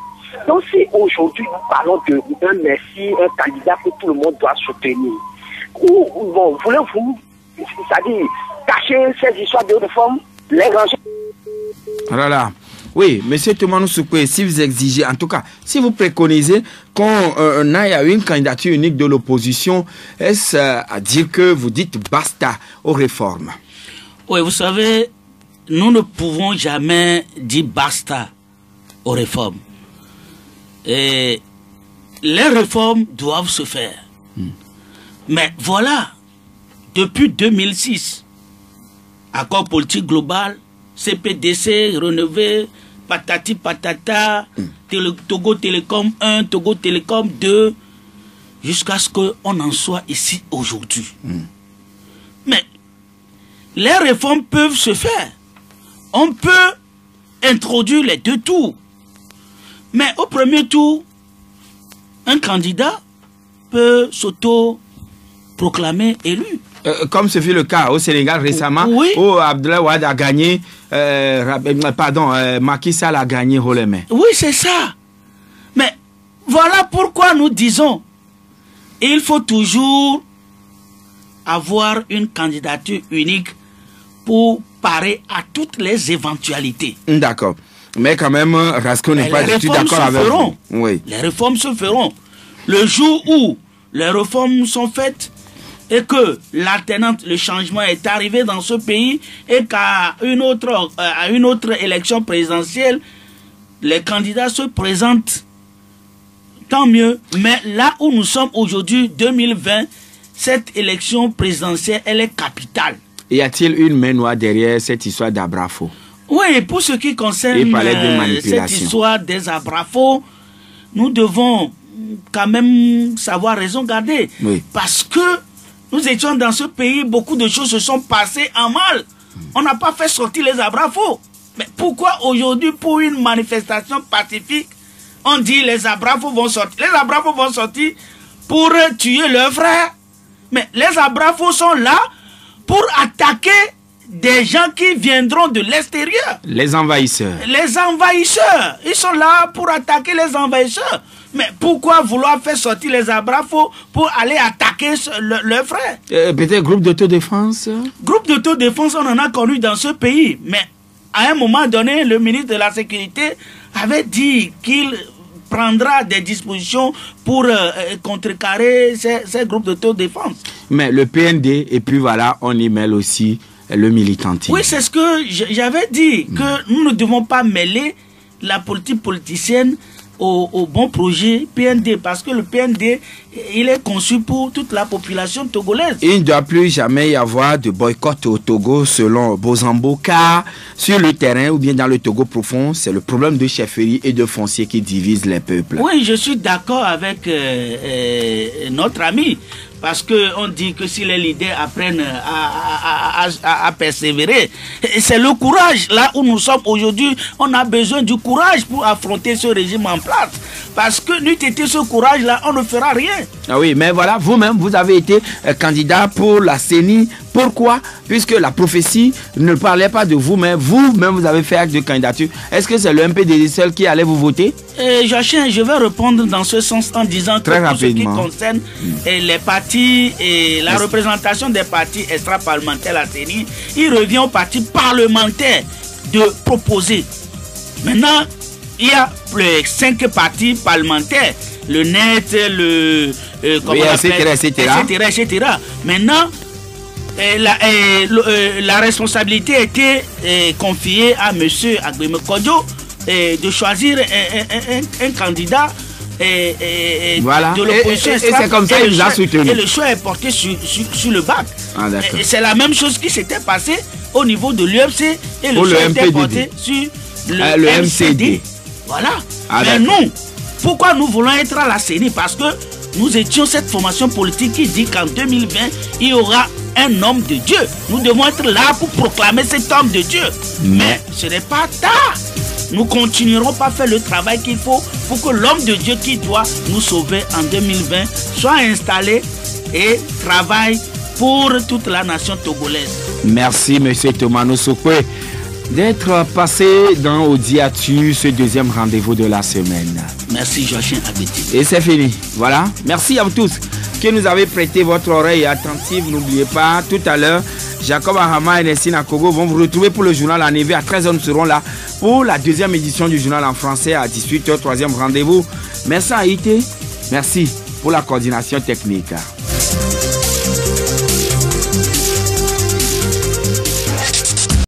Donc si aujourd'hui nous parlons d'un merci, un candidat que tout le monde doit soutenir, ou bon, voulez-vous, c'est-à-dire cacher ces histoires de réformes, les ranger? Voilà. Oui, monsieur Toumanou Soukoué, si vous exigez, en tout cas, si vous préconisez qu'on aille à une candidature unique de l'opposition, est-ce à dire que vous dites basta aux réformes? Oui, vous savez, nous ne pouvons jamais dire basta aux réformes. Et les réformes doivent se faire. Mais voilà, depuis 2006, accord politique global, CPDC, Renouvelé, patati patata, Togo Télécom 1, Togo Télécom 2, jusqu'à ce qu'on en soit ici aujourd'hui. Mais les réformes peuvent se faire. On peut introduire les 2 tours. Mais au premier tour, un candidat peut s'auto-proclamer élu. Comme ce fut le cas au Sénégal récemment, oui, où Abdoulaye Wade a gagné, Macky Sall a gagné Holemé. Oui, c'est ça. Mais voilà pourquoi nous disons, il faut toujours avoir une candidature unique pour parer à toutes les éventualités. D'accord. Mais quand même, Rasco n'est pas du tout d'accord avec vous. Oui. Les réformes se feront. Le jour où les réformes sont faites et que l'alternance, le changement est arrivé dans ce pays et qu'à une autre élection présidentielle, les candidats se présentent, tant mieux. Mais là où nous sommes aujourd'hui, 2020, cette élection présidentielle, elle est capitale. Y a-t-il une main noire derrière cette histoire d'Abrafo? Oui, pour ce qui concerne cette histoire des Abrafo, nous devons quand même savoir raison garder. Oui. Parce que nous étions dans ce pays, beaucoup de choses se sont passées en mal. On n'a pas fait sortir les Abrafo. Mais pourquoi aujourd'hui, pour une manifestation pacifique, on dit les Abrafo vont sortir? Les Abrafo vont sortir pour tuer leurs frères. Mais les Abrafo sont là pour attaquer des gens qui viendront de l'extérieur. Les envahisseurs. Les envahisseurs. Ils sont là pour attaquer les envahisseurs. Mais pourquoi vouloir faire sortir les Abrafo pour aller attaquer leurs frères? Peut-être groupe d'autodéfense? Groupe d'autodéfense, on en a connu dans ce pays. Mais à un moment donné, le ministre de la Sécurité avait dit qu'il prendra des dispositions pour contrecarrer ces groupes d'autodéfense. Mais le PND, et puis voilà, on y mêle aussi le militantisme. Oui, c'est ce que j'avais dit, que nous ne devons pas mêler la politique politicienne au bon projet PND, parce que le PND, il est conçu pour toute la population togolaise. Il ne doit plus jamais y avoir de boycott au Togo selon Bozambo, car sur le terrain ou bien dans le Togo profond, c'est le problème de chefferie et de foncier qui divise les peuples. Oui, je suis d'accord avec notre ami. Parce qu'on dit que si les leaders apprennent à persévérer, c'est le courage. Là où nous sommes aujourd'hui, on a besoin du courage pour affronter ce régime en place. Parce que n'eût été ce courage-là, on ne fera rien. Ah oui, mais voilà, vous-même, vous avez été candidat pour la CENI. Pourquoi? Puisque la prophétie ne parlait pas de vous, mais vous-même, vous avez fait acte de candidature. Est-ce que c'est le MPDD seul qui allait vous voter? Joachim, je vais répondre dans ce sens en disant que pour ce qui concerne les partis et la représentation des partis extra-parlementaires à la CENI, il revient aux partis parlementaires de proposer. Maintenant, il y a 5 partis parlementaires, le NET, etc. Maintenant, la responsabilité a été confiée à M. Agbeme Kodjo de choisir un candidat voilà. de l'opposition. Et c'est comme ça qu'il nous a soutenu. Et le choix est porté sur le BAC. Ah, c'est la même chose qui s'était passée au niveau de l'UFC et le choix était porté sur le MCD. Voilà. Ah, mais nous, pourquoi nous voulons être à la CENI? Parce que nous étions cette formation politique qui dit qu'en 2020, il y aura un homme de Dieu. Nous devons être là pour proclamer cet homme de Dieu. Mais ce n'est pas tard. Nous continuerons pas à faire le travail qu'il faut pour que l'homme de Dieu qui doit nous sauver en 2020 soit installé et travaille pour toute la nation togolaise. Merci, M. Thomas Nosokwe, d'être passé dans Odiatu, ce deuxième rendez-vous de la semaine. Merci, Joachim Abeti. Et c'est fini. Voilà. Merci à vous tous qui nous avez prêté votre oreille attentive. N'oubliez pas, tout à l'heure, Jacob Ahama et Nessina Kogo vont vous retrouver pour le journal en EV. À 13h, nous serons là pour la deuxième édition du journal en français. À 18h, troisième rendez-vous. Merci à Haïti. Merci pour la coordination technique.